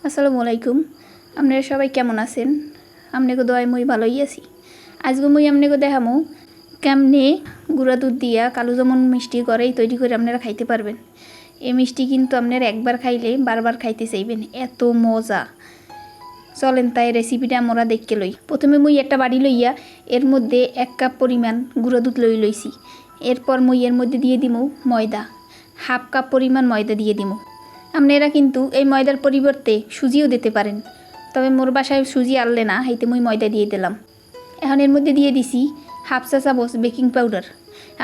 আসসালামু আলাইকুম। আপনারা সবাই কেমন আছেন? আপনাকে দোয়ায় মুই ভালোই আছি। আজকে মুই আপনাকে দেখামু কেমনে গুঁড়া দুধ দিয়া কালো জামুন মিষ্টি ঘরেই তৈরি করে আপনারা খাইতে পারবেন। এই মিষ্টি কিন্তু আপনারা একবার খাইলে বারবার খাইতে চাইবেন, এত মজা। চলেন তাই রেসিপিটা আমরা দেখতে লই। প্রথমে মুই একটা বাড়ি লইয়া এর মধ্যে 1 কাপ পরিমাণ গুঁড়া দুধ লইছি। এরপর মুই এর মধ্যে দিয়ে দিমু ময়দা, 1/2 কাপ পরিমাণ ময়দা দিয়ে দিমু। আপনারা কিন্তু এই ময়দার পরিবর্তে সুজিও দিতে পারেন, তবে মোর বাসায় সুজি আনলে না, হাইতে মুই ময়দা দিয়ে দিলাম। এখন এর মধ্যে দিয়ে দিছি 1/2 চা চামচ বেকিং পাউডার।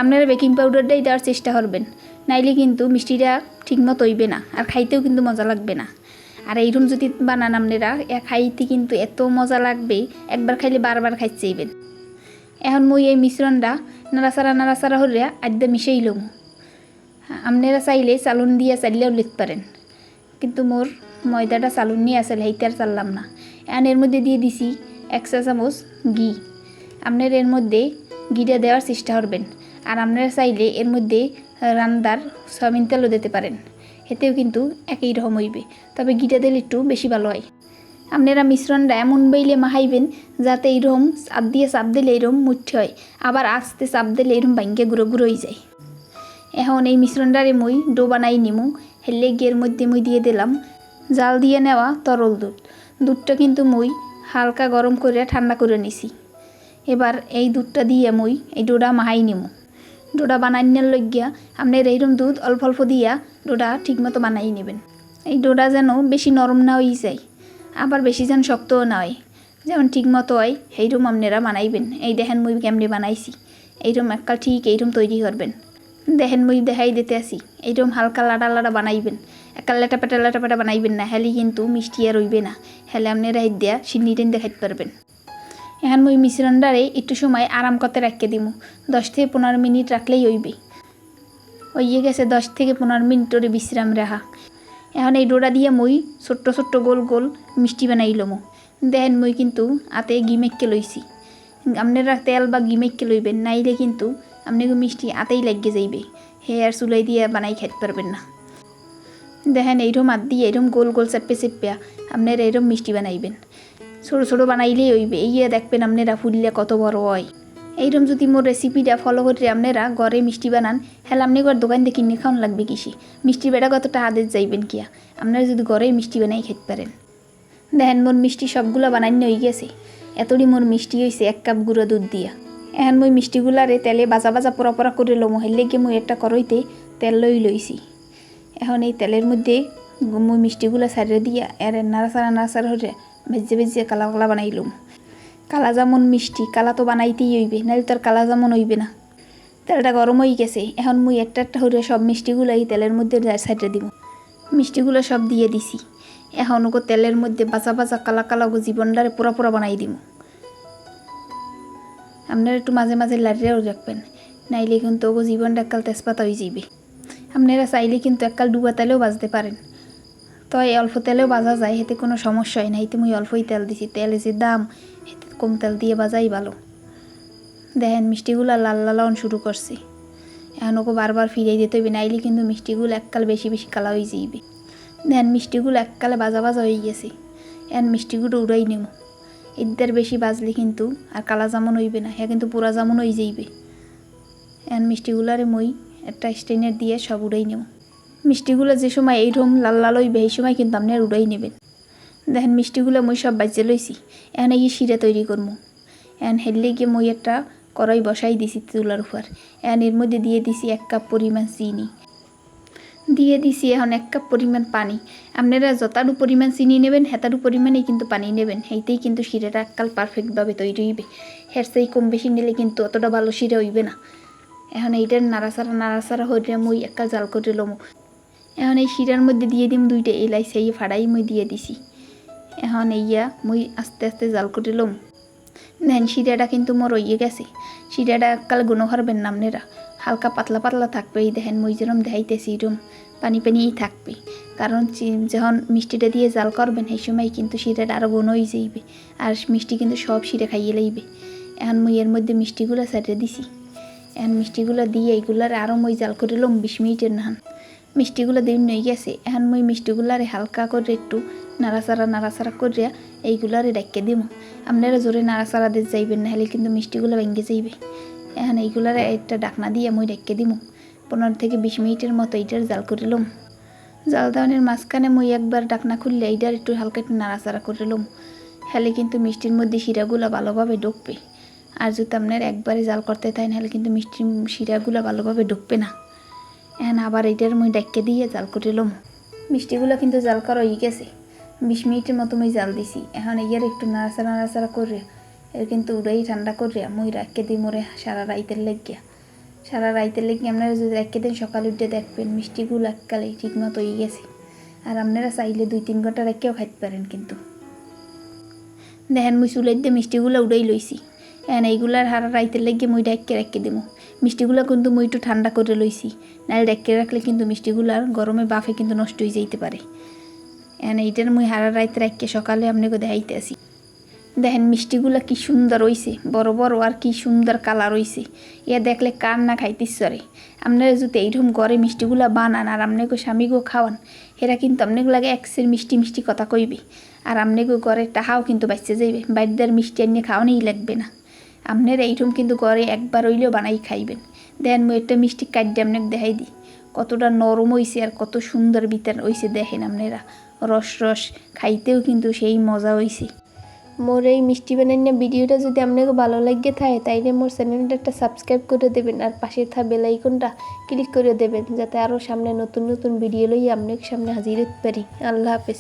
আপনারা বেকিং পাউডারটাই দেওয়ার চেষ্টা করবেন, নাইলে কিন্তু মিষ্টিটা ঠিকমতো হইবে না, আর খাইতেও কিন্তু মজা লাগবে না। আর এইরকম যদি বানান আপনারা খাইতে কিন্তু এত মজা লাগবে, একবার খাইলে বারবার খাইতে চাইবেন। এখন মুই এই মিশ্রণটা নাড়াচাড়া হলে আদ্যা মিশাই লম। আপনারা চাইলে চালুন দিয়ে চাইলেও লিখতে পারেন, কিন্তু মোর ময়দাটা চালুন নিয়ে আসলে হেইতে আর চাললাম না। এখন এর মধ্যে দিয়ে দিছি 1 চা চামচ ঘি। আপনারা এর মধ্যে ঘিটা দেওয়ার চেষ্টা করবেন, আর আপনারা চাইলে এর মধ্যে রান্নার সয়াবিন তেলও দিতে পারেন, এতেও কিন্তু একই রকম হইবে, তবে ঘিটা দিলে একটু বেশি ভালো হয়। আপনারা মিশ্রণটা এমন বেইলে মাখাইবেন যাতে এইরকম চাপ দিলে এইরকম মুঠি হয়, আবার আস্তে চাপ দিলে এইরকম ভাঙ্গে গুঁড়ো গুঁড়ো হয়ে যায়। এখন এই মিশ্রণটারে মুই ডো বানাই নিমু। হেলে গিয়ের মধ্যে মুই দিয়ে দিলাম জাল দিয়ে নেওয়া তরল দুধ। দুধটা কিন্তু মুই হালকা গরম করে ঠান্ডা করে নিছি। এবার এই দুধটা দিয়ে মুই এই ডোটা মাহাই নিমু। ডোটা বানাইনের লইগিয়া আপনার এইরকম দুধ অল্প অল্প দিয়া ডোটা ঠিকমতো বানাই নেবেন। এই ডোটা যেন বেশি নরম না হয়ে যায়, আবার বেশি যেন শক্তও না হয়, যেমন ঠিকমতো হয় সেইরকম আপনারা বানাইবেন। এই দেখেন মুই কেমনি বানাইছি, এইরকম একটা ঠিক এইরকম তৈরি করবেন। দেখেন মুই দেখাই দিতে আসি, এইরকম হালকা লাডা লাডা বানাইবেন, একা লেটা পেটা বানাইবেন না, হেলে কিন্তু মিষ্টি আর রইবে না। হেলে আপনারা এই দেয়া চিনি টেন দেখাইতে পারবেন। এখন মুই মিশ্রণটারে একটু সময় আরাম করতে রাখতে দিমু। 10 থেকে 15 মিনিট রাখলেই হইবে। হইয়ে গেছে 10 থেকে 15 মিনিট ওরে বিশ্রাম রাখা। এখন এই ডোটা দিয়ে মুই ছোট্ট ছোট্ট গোল গোল মিষ্টি বানাই লমু। দেখেন মুই কিন্তু হাতে ঘি মেখে লইছি। আপনারা তেল বা ঘি মেখে লইবেন, নাইলে কিন্তু আপনাকে মিষ্টি আতেই লাগিয়ে যাইবে, হে আর চুলাই দিয়ে বানাই খাইতে পারবেন না। দেখেন এইরকম হাত দিয়ে এইরকম গোল গোল চেপ্পে আপনারা এইরকম মিষ্টি বানাইবেন। ছোটো ছোটো বানাইলেই হইবে, ইয়ে দেখবেন আপনারা ফুললে কত বড় হয়। এইরকম যদি মোর রেসিপিটা ফলো করে আপনারা ঘরে মিষ্টি বানান, হ্যাঁ আপনি ঘর দোকান থেকে কিনে খাওয়ান লাগবে কিসে, মিষ্টির বেটা কতটা আদেশ যাইবেন কিয়া, আপনারা যদি ঘরেই মিষ্টি বানাই খেতে পারেন। দেখেন মোর মিষ্টি সবগুলো বানাই হয়ে গেছে। এতটি মোর মিষ্টি হয়েছে 1 কাপ গুঁড়ো দুধ দিয়া। এখন মুই মিষ্টিগুলারে তেলে বাজা পোড়া করে লমো। হেললে গিয়ে মুই একটা কড়াইতে তেল লইছি। এখন এই তেলের মধ্যে মুই মিষ্টিগুলা সারিয়ে দিয়া এর নাড়াচাড়া হলে ভেজে কালা কালা বানাই লম। কালা জামুন মিষ্টি কালা তো বানাইতেই হইবে, নাহলে তো আর কালা জামুন হইবে না। তেলটা গরম হয়ে গেছে, এখন মুই একটা হলে সব মিষ্টিগুলো এই তেলের মধ্যে সাইডে দিব। মিষ্টিগুলো সব দিয়ে দিছি। এখন ওকে তেলের মধ্যে বাজা কালা কালা জীবনটারে পোড়া বানাই দিব। আপনারা একটু মাঝে মাঝে লাড়িয়েও রাখবেন, নাইলে কিন্তু ওগো জীবনটা এককাল তেজপাতা হয়ে যাইবে। আপনারা চাইলে কিন্তু এককাল ডুবা তেলেও বাজতে পারেন, তো এই অল্প তেলেও বাজা যায়, এতে কোনো সমস্যা হয় না। এতে মুই অল্পই তেল দিছি, তেল যে দাম এতে কম তেল দিয়ে বাজাই ভালো। দেখেন মিষ্টিগুলো লাল লাল শুরু করছে, এখন ওকে বারবার ফিরিয়ে দিতে হইবে, নাইলে কিন্তু মিষ্টিগুলো এককাল বেশি কালা হয়ে যাইবে। দেখেন মিষ্টিগুলো এককালে বাজা হয়ে গেছে। এখন মিষ্টিগুলো উড়াই নেব। এদের বেশি বাজলে কিন্তু আর কালা জামুন হইবে না, হ্যাঁ কিন্তু পুরা জামুন হয়ে যাইবে। এখন মিষ্টিগুলারে মই একটা স্ট্রেনার দিয়ে সব উড়াই নেব। মিষ্টিগুলো যে সময় এইরকম লাল লাল হইবে এই সময় কিন্তু আপনি আর উড়াই নেবেন। দেখেন মিষ্টিগুলো মই সব বাজে লইছি। এখন এই শিরা তৈরি করবো। এখন হেললে গিয়ে মই একটা কড়াই বসাই দিছি চুলার উপর। এখন এর মধ্যে দিয়ে দিছি 1 কাপ পরিমাণ চিনি, দিয়ে দিছি এখন 1 কাপ পরিমাণ পানি। আপনারা যতটুকু পরিমাণ চিনি নেবেন হেতাটু পরিমাণেই কিন্তু পানি নেবেন, সেইতেই কিন্তু শিরাটা এককাল পারফেক্টভাবে তৈরি হইবে। হের সেই কম বেশি নিলে কিন্তু অতটা ভালো শিরা হইবে না। এখন এইটার নাড়াচাড়া হইলে মুই এককাল জাল করে লমু। এখন এই শিরার মধ্যে দিয়ে দিম 2টা এলাচ, সেই ফাড়াই মুই দিয়ে দিছি। এখন এইয়া মুই আস্তে আস্তে জাল করে লম। দেখেন শিরাটা কিন্তু মোর হইয়ে গেছে। শিরাটা এককাল গুণ করবেন না আপনারা, হালকা পাতলা থাকবে। এই দেখেন মুই যেরকম দেখাইতেছি এরকম পানিই থাকবে, কারণ যখন মিষ্টিটা দিয়ে জাল করবেন সেই সময় কিন্তু শিরাটা আরও ঘন হয়ে যাইবে, আর মিষ্টি কিন্তু সব শিরা খাইয়ে লইবে। এখন মুই এর মধ্যে মিষ্টিগুলো সাইডে দিছি। এখন মিষ্টিগুলো দিয়ে এইগুলার আরও মই জাল করে লম 20 মিনিটের নাহান। মিষ্টিগুলো দিন হয়ে গেছে। এখন মুই মিষ্টিগুলারে হালকা করে একটু নাড়াচাড়া করে এইগুলারে ডাক্কে দিব। আপনারা জোরে নাড়াচাড়া দিয়ে যাইবেন, নাহলে কিন্তু মিষ্টিগুলো ভেঙে যাইবে। এখন এইগুলারে একটা ডাকনা দিয়ে মুই ডাক্কে দিব। 15 থেকে 20 মিনিটের মতো এইটার জাল করে লম। জাল দেওয়ানের মাঝখানে মুই একবার ডাকনা খুললে এইটার একটু হালকা একটু নাড়াচাড়া করে লম। হেলে কিন্তু মিষ্টির মধ্যে শিরাগুলো ভালোভাবে ঢুকবে। আর যদি আপনার একবারে জাল করতে থাকেন তাহলে কিন্তু মিষ্টির শিরাগুলো ভালোভাবে ঢুকবে না। এখন আবার এইটার মুই ডাক্কে দিয়ে জাল করে লম। মিষ্টিগুলো কিন্তু জাল করা হয়ে গেছে। 20 মিনিটের মতো মুই জাল দিছি। এখন ইয়ার একটু নাড়াচাড়া করে এর কিন্তু উড়াই ঠান্ডা করে মুই রাখকে দিই মোরে সারা রাইতের লেগিয়া। আপনারা যদি রাখকে দেন সকালে উঠে দেখবেন মিষ্টিগুলো এককালে ঠিক মতো হয়ে গেছে। আর আপনারা চাইলে 2-3 ঘন্টা রেখেও খাইতে পারেন। কিন্তু দেখেন মুই চুলের দিয়ে মিষ্টিগুলো উড়াই লইছি। এখন এইগুলার হারা রাইতের লেগে মুই রেখে দেবো। মিষ্টিগুলো কিন্তু মুই একটু ঠান্ডা করে লইছি, নাহলে রেখে রাখলে কিন্তু মিষ্টিগুলার গরমে বাফে কিন্তু নষ্ট হয়ে যাইতে পারে। এখন এইটার মুই হারা রাইতে রাখকে সকালে আপনাকে দেখাইতে আসি। দেখেন মিষ্টিগুলো কি সুন্দর হইছে, বড় বড় আর কি সুন্দর কালার হইছে। ইয়া দেখলে কার না খাইতে ইচ্ছরে। আপনারা যদি এইরকম ঘরে মিষ্টিগুলো বানান আর আপনাকে স্বামীকেও খাওয়ান, এরা কিন্তু আপনাকে লাগে একসের মিষ্টি কথা কইবে। আর আপনাকে ঘরে টাহাও কিন্তু বাঁচতে যাইবে। বাইরদার মিষ্টি আনিয়ে খাওয়ানোই লাগবে না। আপনারা এইরকম কিন্তু ঘরে একবার হইলেও বানাই খাইবেন। দেখেন মুই একটা মিষ্টি কাটতে আপনাকে দেখাই দিই কতটা নরম হইছে আর কত সুন্দর ভিতর হইছে। দেখেন আপনারা রস খাইতেও কিন্তু সেই মজা হইছে। মোর এই মিষ্টি বানানো ভিডিওটা যদি আপনাকে ভালো লাগে থাকে তাইলে মোর চ্যানেলটা একটা সাবস্ক্রাইব করে দেবেন আর পাশে থাকা বেল আইকনটা ক্লিক করে দেবেন, যাতে আরও সামনে নতুন ভিডিও লই আপনাকে সামনে হাজির হতে পারি। আল্লাহ হাফেজ।